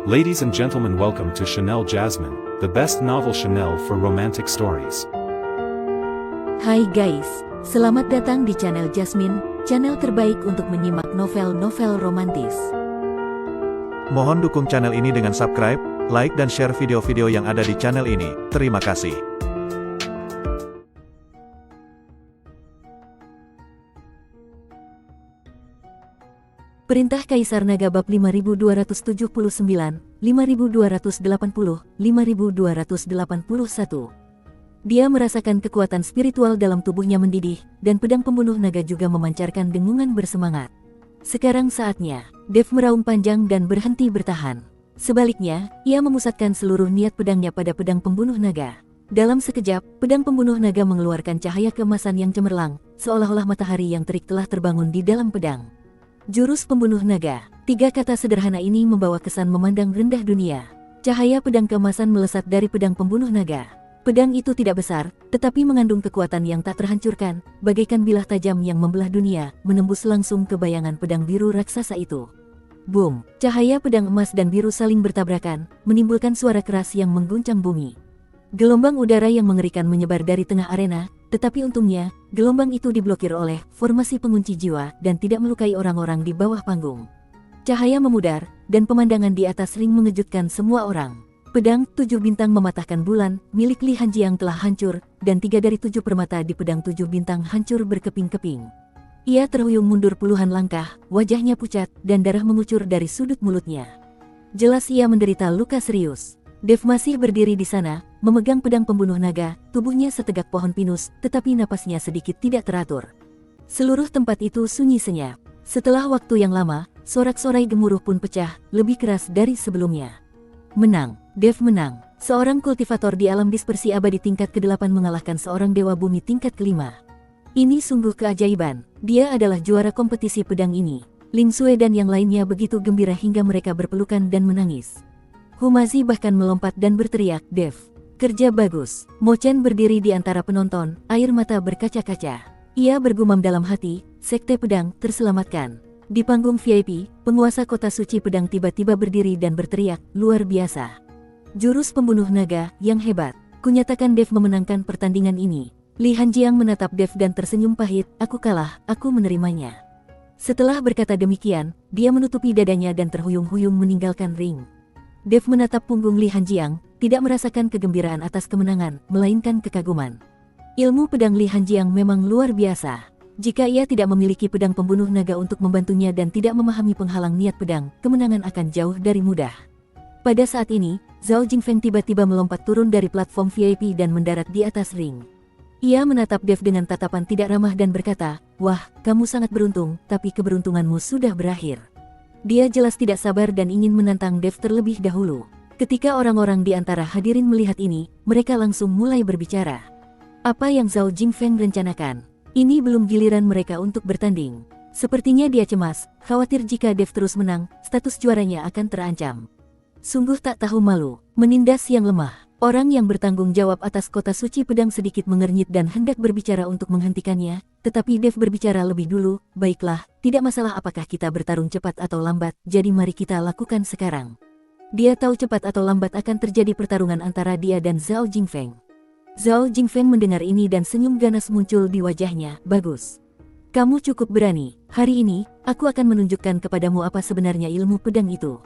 Ladies and gentlemen, welcome to Chanel Jasmine, the best novel Chanel for romantic stories. Hai guys, selamat datang di channel Jasmine, channel terbaik untuk menyimak novel-novel romantis. Mohon dukung channel ini dengan subscribe, like dan share video-video yang ada di channel ini. Terima kasih. Perintah Kaisar Naga bab 5279, 5280, 5281. Dia merasakan kekuatan spiritual dalam tubuhnya mendidih, dan pedang pembunuh naga juga memancarkan dengungan bersemangat. Sekarang saatnya, Dev meraung panjang dan berhenti bertahan. Sebaliknya, ia memusatkan seluruh niat pedangnya pada pedang pembunuh naga. Dalam sekejap, pedang pembunuh naga mengeluarkan cahaya keemasan yang cemerlang, seolah-olah matahari yang terik telah terbangun di dalam pedang. Jurus pembunuh naga. 3 kata sederhana ini membawa kesan memandang rendah dunia. Cahaya pedang keemasan melesat dari pedang pembunuh naga. Pedang itu tidak besar, tetapi mengandung kekuatan yang tak terhancurkan, bagaikan bilah tajam yang membelah dunia, menembus langsung ke bayangan pedang biru raksasa itu. Boom! Cahaya pedang emas dan biru saling bertabrakan, menimbulkan suara keras yang mengguncang bumi. Gelombang udara yang mengerikan menyebar dari tengah arena, tetapi untungnya, gelombang itu diblokir oleh formasi pengunci jiwa dan tidak melukai orang-orang di bawah panggung. Cahaya memudar, dan pemandangan di atas ring mengejutkan semua orang. Pedang 7 bintang mematahkan bulan, milik Li Hanjiang telah hancur, dan 3 dari 7 permata di pedang 7 bintang hancur berkeping-keping. Ia terhuyung mundur puluhan langkah, wajahnya pucat, dan darah mengucur dari sudut mulutnya. Jelas ia menderita luka serius. Dev masih berdiri di sana, memegang pedang pembunuh naga, tubuhnya setegak pohon pinus, tetapi napasnya sedikit tidak teratur. Seluruh tempat itu sunyi senyap. Setelah waktu yang lama, sorak-sorai gemuruh pun pecah, lebih keras dari sebelumnya. Menang, Dev menang. Seorang kultivator di alam dispersi abadi tingkat ke-8 mengalahkan seorang dewa bumi tingkat ke-5. Ini sungguh keajaiban, dia adalah juara kompetisi pedang ini. Ling Sui dan yang lainnya begitu gembira hingga mereka berpelukan dan menangis. Humazi bahkan melompat dan berteriak, "Dev, kerja bagus." Mo Chen berdiri di antara penonton, air mata berkaca-kaca. Ia bergumam dalam hati, sekte pedang terselamatkan. Di panggung VIP, penguasa kota suci pedang tiba-tiba berdiri dan berteriak, "Luar biasa. Jurus pembunuh naga yang hebat. Kunyatakan Dev memenangkan pertandingan ini." Li Hanjiang menatap Dev dan tersenyum pahit, "Aku kalah, aku menerimanya." Setelah berkata demikian, dia menutupi dadanya dan terhuyung-huyung meninggalkan ring. Dev menatap punggung Li Hanjiang, tidak merasakan kegembiraan atas kemenangan, melainkan kekaguman. Ilmu pedang Li Hanjiang memang luar biasa. Jika ia tidak memiliki pedang pembunuh naga untuk membantunya dan tidak memahami penghalang niat pedang, kemenangan akan jauh dari mudah. Pada saat ini, Zhao Jingfeng tiba-tiba melompat turun dari platform VIP dan mendarat di atas ring. Ia menatap Dev dengan tatapan tidak ramah dan berkata, "Wah, kamu sangat beruntung, tapi keberuntunganmu sudah berakhir." Dia jelas tidak sabar dan ingin menantang Dev terlebih dahulu. Ketika orang-orang di antara hadirin melihat ini, mereka langsung mulai berbicara. Apa yang Zhao Jingfeng rencanakan? Ini belum giliran mereka untuk bertanding. Sepertinya dia cemas, khawatir jika Dev terus menang, status juaranya akan terancam. Sungguh tak tahu malu, menindas yang lemah. Orang yang bertanggung jawab atas kota suci pedang sedikit mengernyit dan hendak berbicara untuk menghentikannya, tetapi Dev berbicara lebih dulu, "Baiklah, tidak masalah apakah kita bertarung cepat atau lambat, jadi mari kita lakukan sekarang." Dia tahu cepat atau lambat akan terjadi pertarungan antara dia dan Zhao Jingfeng. Zhao Jingfeng mendengar ini dan senyum ganas muncul di wajahnya, "Bagus. Kamu cukup berani. Hari ini, aku akan menunjukkan kepadamu apa sebenarnya ilmu pedang itu."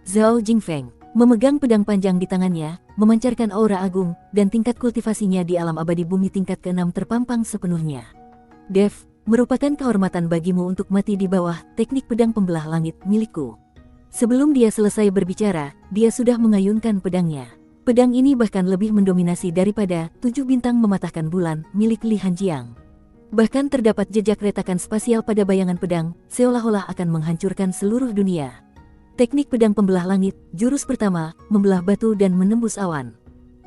Zhao Jingfeng memegang pedang panjang di tangannya, memancarkan aura agung, dan tingkat kultivasinya di alam abadi bumi tingkat ke-6 terpampang sepenuhnya. "Dev, merupakan kehormatan bagimu untuk mati di bawah teknik pedang pembelah langit milikku." Sebelum dia selesai berbicara, dia sudah mengayunkan pedangnya. Pedang ini bahkan lebih mendominasi daripada 7 bintang mematahkan bulan milik Li Hanjiang. Bahkan terdapat jejak retakan spasial pada bayangan pedang, seolah-olah akan menghancurkan seluruh dunia. Teknik pedang pembelah langit, jurus pertama, membelah batu dan menembus awan.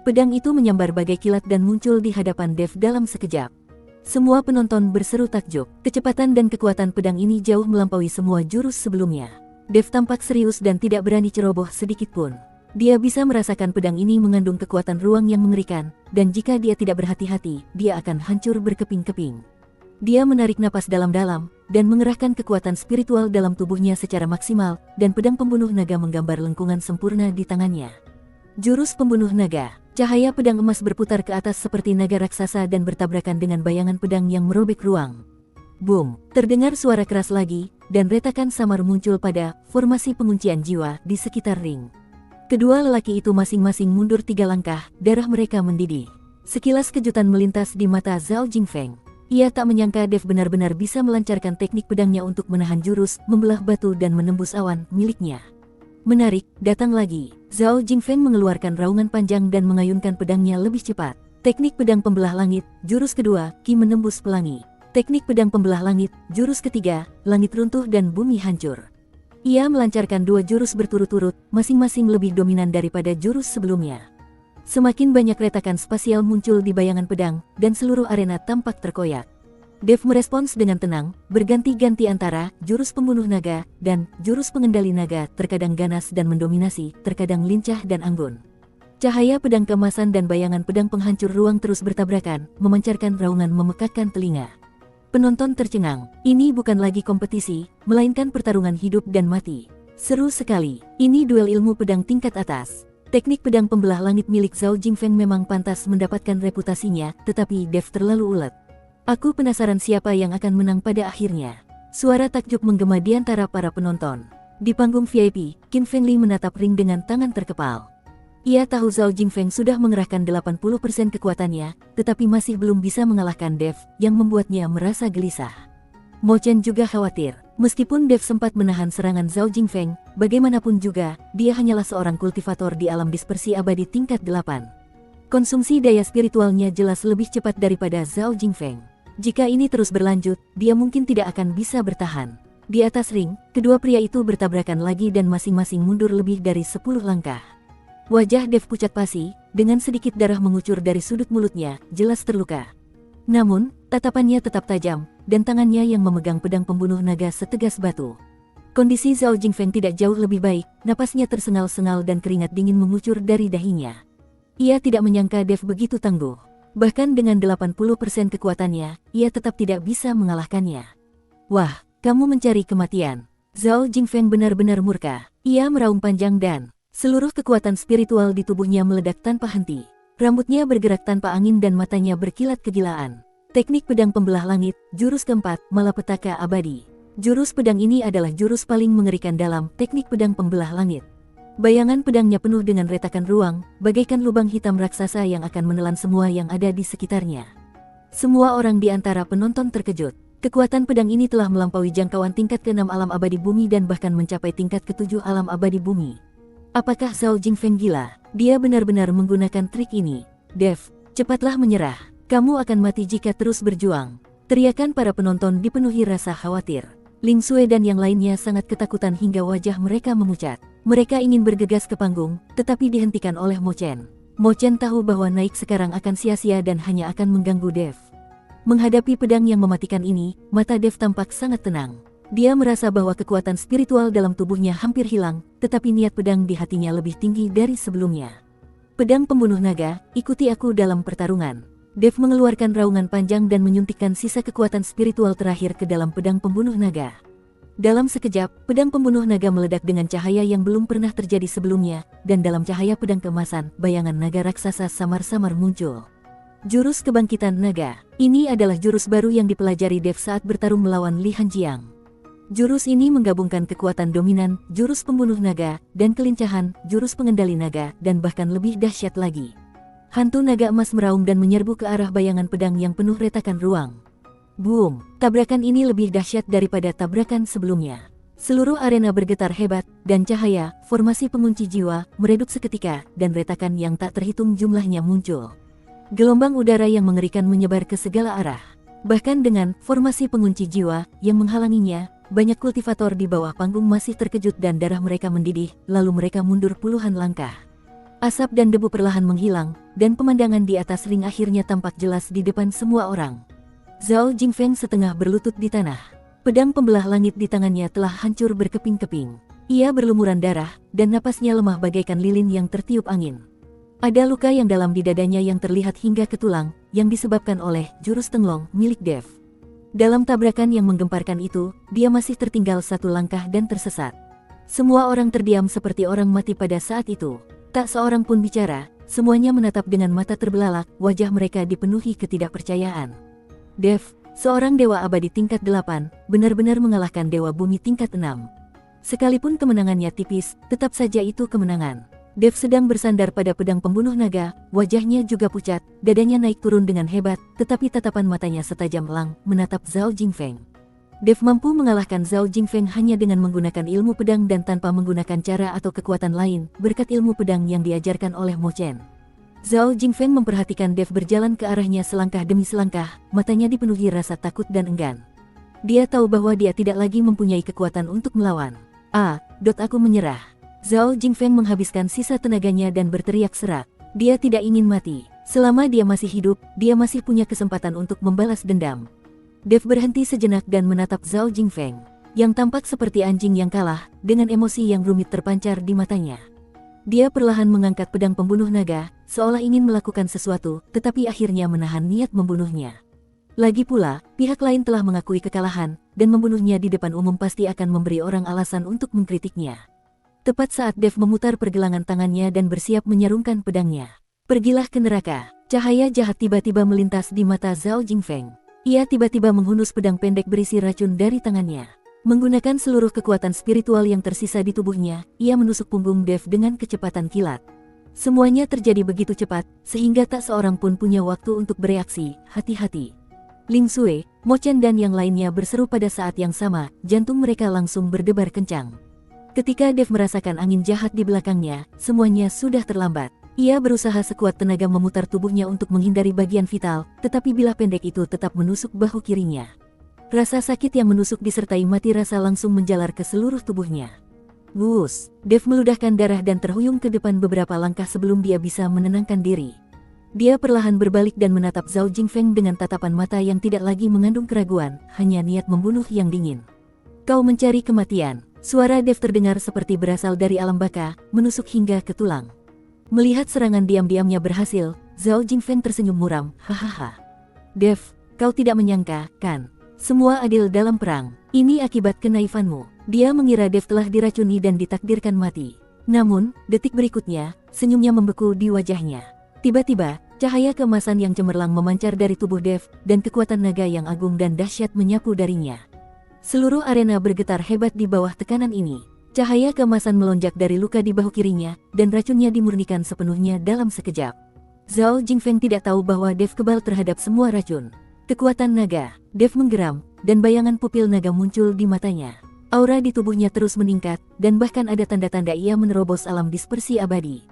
Pedang itu menyambar bagai kilat dan muncul di hadapan Dev dalam sekejap. Semua penonton berseru takjub. Kecepatan dan kekuatan pedang ini jauh melampaui semua jurus sebelumnya. Dev tampak serius dan tidak berani ceroboh sedikit pun. Dia bisa merasakan pedang ini mengandung kekuatan ruang yang mengerikan, dan jika dia tidak berhati-hati, dia akan hancur berkeping-keping. Dia menarik napas dalam-dalam, dan mengerahkan kekuatan spiritual dalam tubuhnya secara maksimal, dan pedang pembunuh naga menggambar lengkungan sempurna di tangannya. Jurus pembunuh naga. Cahaya pedang emas berputar ke atas seperti naga raksasa dan bertabrakan dengan bayangan pedang yang merobek ruang. Boom! Terdengar suara keras lagi, dan retakan samar muncul pada formasi penguncian jiwa di sekitar ring. Kedua lelaki itu masing-masing mundur 3 langkah, darah mereka mendidih. Sekilas kejutan melintas di mata Zhao Jingfeng. Ia tak menyangka Dev benar-benar bisa melancarkan teknik pedangnya untuk menahan jurus, membelah batu dan menembus awan miliknya. Menarik, datang lagi. Zhao Jingfeng mengeluarkan raungan panjang dan mengayunkan pedangnya lebih cepat. Teknik pedang pembelah langit, jurus kedua, Ki menembus pelangi. Teknik pedang pembelah langit, jurus ketiga, langit runtuh dan bumi hancur. Ia melancarkan 2 jurus berturut-turut, masing-masing lebih dominan daripada jurus sebelumnya. Semakin banyak retakan spasial muncul di bayangan pedang, dan seluruh arena tampak terkoyak. Dev merespons dengan tenang, berganti-ganti antara jurus pembunuh naga dan jurus pengendali naga, terkadang ganas dan mendominasi, terkadang lincah dan anggun. Cahaya pedang keemasan dan bayangan pedang penghancur ruang terus bertabrakan, memancarkan raungan memekakkan telinga. Penonton tercengang, ini bukan lagi kompetisi, melainkan pertarungan hidup dan mati. Seru sekali, ini duel ilmu pedang tingkat atas. Teknik pedang pembelah langit milik Zhao Jingfeng memang pantas mendapatkan reputasinya, tetapi Dev terlalu ulet. Aku penasaran siapa yang akan menang pada akhirnya. Suara takjub menggema di antara para penonton. Di panggung VIP, Qin Fengli menatap ring dengan tangan terkepal. Ia tahu Zhao Jingfeng sudah mengerahkan 80% kekuatannya, tetapi masih belum bisa mengalahkan Dev, yang membuatnya merasa gelisah. Mo Chen juga khawatir. Meskipun Dev sempat menahan serangan Zhao Jingfeng, bagaimanapun juga, dia hanyalah seorang kultivator di alam dispersi abadi tingkat 8. Konsumsi daya spiritualnya jelas lebih cepat daripada Zhao Jingfeng. Jika ini terus berlanjut, dia mungkin tidak akan bisa bertahan. Di atas ring, kedua pria itu bertabrakan lagi dan masing-masing mundur lebih dari 10 langkah. Wajah Dev pucat pasi, dengan sedikit darah mengucur dari sudut mulutnya, jelas terluka. Namun, tatapannya tetap tajam, dan tangannya yang memegang pedang pembunuh naga setegas batu. Kondisi Zhao Jingfeng tidak jauh lebih baik, napasnya tersengal-sengal dan keringat dingin mengucur dari dahinya. Ia tidak menyangka Dev begitu tangguh. Bahkan dengan 80% kekuatannya, ia tetap tidak bisa mengalahkannya. Wah, kamu mencari kematian. Zhao Jingfeng benar-benar murka. Ia meraung panjang dan seluruh kekuatan spiritual di tubuhnya meledak tanpa henti. Rambutnya bergerak tanpa angin dan matanya berkilat kegilaan. Teknik pedang pembelah langit, jurus keempat, malapetaka abadi. Jurus pedang ini adalah jurus paling mengerikan dalam teknik pedang pembelah langit. Bayangan pedangnya penuh dengan retakan ruang, bagaikan lubang hitam raksasa yang akan menelan semua yang ada di sekitarnya. Semua orang di antara penonton terkejut. Kekuatan pedang ini telah melampaui jangkauan tingkat ke-6 alam abadi bumi dan bahkan mencapai tingkat ke-7 alam abadi bumi. Apakah Zhao Jingfeng gila? Dia benar-benar menggunakan trik ini. Dev, cepatlah menyerah. Kamu akan mati jika terus berjuang. Teriakan para penonton dipenuhi rasa khawatir. Ling Sui dan yang lainnya sangat ketakutan hingga wajah mereka memucat. Mereka ingin bergegas ke panggung, tetapi dihentikan oleh Mo Chen. Mo Chen tahu bahwa naik sekarang akan sia-sia dan hanya akan mengganggu Dev. Menghadapi pedang yang mematikan ini, mata Dev tampak sangat tenang. Dia merasa bahwa kekuatan spiritual dalam tubuhnya hampir hilang, tetapi niat pedang di hatinya lebih tinggi dari sebelumnya. Pedang pembunuh naga, ikuti aku dalam pertarungan. Dev mengeluarkan raungan panjang dan menyuntikkan sisa kekuatan spiritual terakhir ke dalam pedang pembunuh naga. Dalam sekejap, pedang pembunuh naga meledak dengan cahaya yang belum pernah terjadi sebelumnya, dan dalam cahaya pedang keemasan, bayangan naga raksasa samar-samar muncul. Jurus kebangkitan naga. Ini adalah jurus baru yang dipelajari Dev saat bertarung melawan Li Hanjiang. Jurus ini menggabungkan kekuatan dominan, jurus pembunuh naga, dan kelincahan, jurus pengendali naga, dan bahkan lebih dahsyat lagi. Hantu naga emas meraung dan menyerbu ke arah bayangan pedang yang penuh retakan ruang. Boom! Tabrakan ini lebih dahsyat daripada tabrakan sebelumnya. Seluruh arena bergetar hebat, dan cahaya, formasi pengunci jiwa, meredup seketika, dan retakan yang tak terhitung jumlahnya muncul. Gelombang udara yang mengerikan menyebar ke segala arah. Bahkan dengan formasi pengunci jiwa yang menghalanginya, banyak kultivator di bawah panggung masih terkejut dan darah mereka mendidih, lalu mereka mundur puluhan langkah. Asap dan debu perlahan menghilang, dan pemandangan di atas ring akhirnya tampak jelas di depan semua orang. Zhao Jingfeng setengah berlutut di tanah. Pedang pembelah langit di tangannya telah hancur berkeping-keping. Ia berlumuran darah, dan napasnya lemah bagaikan lilin yang tertiup angin. Ada luka yang dalam di dadanya yang terlihat hingga ke tulang, yang disebabkan oleh jurus tenglong milik Dev. Dalam tabrakan yang menggemparkan itu, dia masih tertinggal satu langkah dan tersesat. Semua orang terdiam seperti orang mati pada saat itu. Tak seorang pun bicara, semuanya menatap dengan mata terbelalak, wajah mereka dipenuhi ketidakpercayaan. Dev, seorang dewa abadi tingkat 8, benar-benar mengalahkan dewa bumi tingkat 6. Sekalipun kemenangannya tipis, tetap saja itu kemenangan. Dev sedang bersandar pada pedang pembunuh naga, wajahnya juga pucat, dadanya naik turun dengan hebat, tetapi tatapan matanya setajam elang, menatap Zhao Jingfeng. Dev mampu mengalahkan Zhao Jingfeng hanya dengan menggunakan ilmu pedang dan tanpa menggunakan cara atau kekuatan lain, berkat ilmu pedang yang diajarkan oleh Mo Chen. Zhao Jingfeng memperhatikan Dev berjalan ke arahnya selangkah demi selangkah, matanya dipenuhi rasa takut dan enggan. Dia tahu bahwa dia tidak lagi mempunyai kekuatan untuk melawan. Aku menyerah. Zhao Jingfeng menghabiskan sisa tenaganya dan berteriak serak. Dia tidak ingin mati. Selama dia masih hidup, dia masih punya kesempatan untuk membalas dendam. Dev berhenti sejenak dan menatap Zhao Jingfeng, yang tampak seperti anjing yang kalah, dengan emosi yang rumit terpancar di matanya. Dia perlahan mengangkat pedang pembunuh naga, seolah ingin melakukan sesuatu, tetapi akhirnya menahan niat membunuhnya. Lagi pula, pihak lain telah mengakui kekalahan, dan membunuhnya di depan umum pasti akan memberi orang alasan untuk mengkritiknya. Tepat saat Dev memutar pergelangan tangannya dan bersiap menyarungkan pedangnya. Pergilah ke neraka. Cahaya jahat tiba-tiba melintas di mata Zhao Jingfeng. Ia tiba-tiba menghunus pedang pendek berisi racun dari tangannya. Menggunakan seluruh kekuatan spiritual yang tersisa di tubuhnya, ia menusuk punggung Dev dengan kecepatan kilat. Semuanya terjadi begitu cepat, sehingga tak seorang pun punya waktu untuk bereaksi. Hati-hati. Ling Sui, Mo Chen dan yang lainnya berseru pada saat yang sama, jantung mereka langsung berdebar kencang. Ketika Dev merasakan angin jahat di belakangnya, semuanya sudah terlambat. Ia berusaha sekuat tenaga memutar tubuhnya untuk menghindari bagian vital, tetapi bilah pendek itu tetap menusuk bahu kirinya. Rasa sakit yang menusuk disertai mati rasa langsung menjalar ke seluruh tubuhnya. Wus, Dev meludahkan darah dan terhuyung ke depan beberapa langkah sebelum dia bisa menenangkan diri. Dia perlahan berbalik dan menatap Zhao Jingfeng dengan tatapan mata yang tidak lagi mengandung keraguan, hanya niat membunuh yang dingin. Kau mencari kematian. Suara Dev terdengar seperti berasal dari alam baka, menusuk hingga ke tulang. Melihat serangan diam-diamnya berhasil, Zhao Jingfeng tersenyum muram, hahaha. Dev, kau tidak menyangka, kan? Semua adil dalam perang. Ini akibat kenaifanmu. Dia mengira Dev telah diracuni dan ditakdirkan mati. Namun, detik berikutnya, senyumnya membeku di wajahnya. Tiba-tiba, cahaya keemasan yang cemerlang memancar dari tubuh Dev, dan kekuatan naga yang agung dan dahsyat menyapu darinya. Seluruh arena bergetar hebat di bawah tekanan ini. Cahaya keemasan melonjak dari luka di bahu kirinya, dan racunnya dimurnikan sepenuhnya dalam sekejap. Zhao Jingfeng tidak tahu bahwa Dev kebal terhadap semua racun. Kekuatan naga. Dev menggeram, dan bayangan pupil naga muncul di matanya. Aura di tubuhnya terus meningkat, dan bahkan ada tanda-tanda ia menerobos alam dispersi abadi.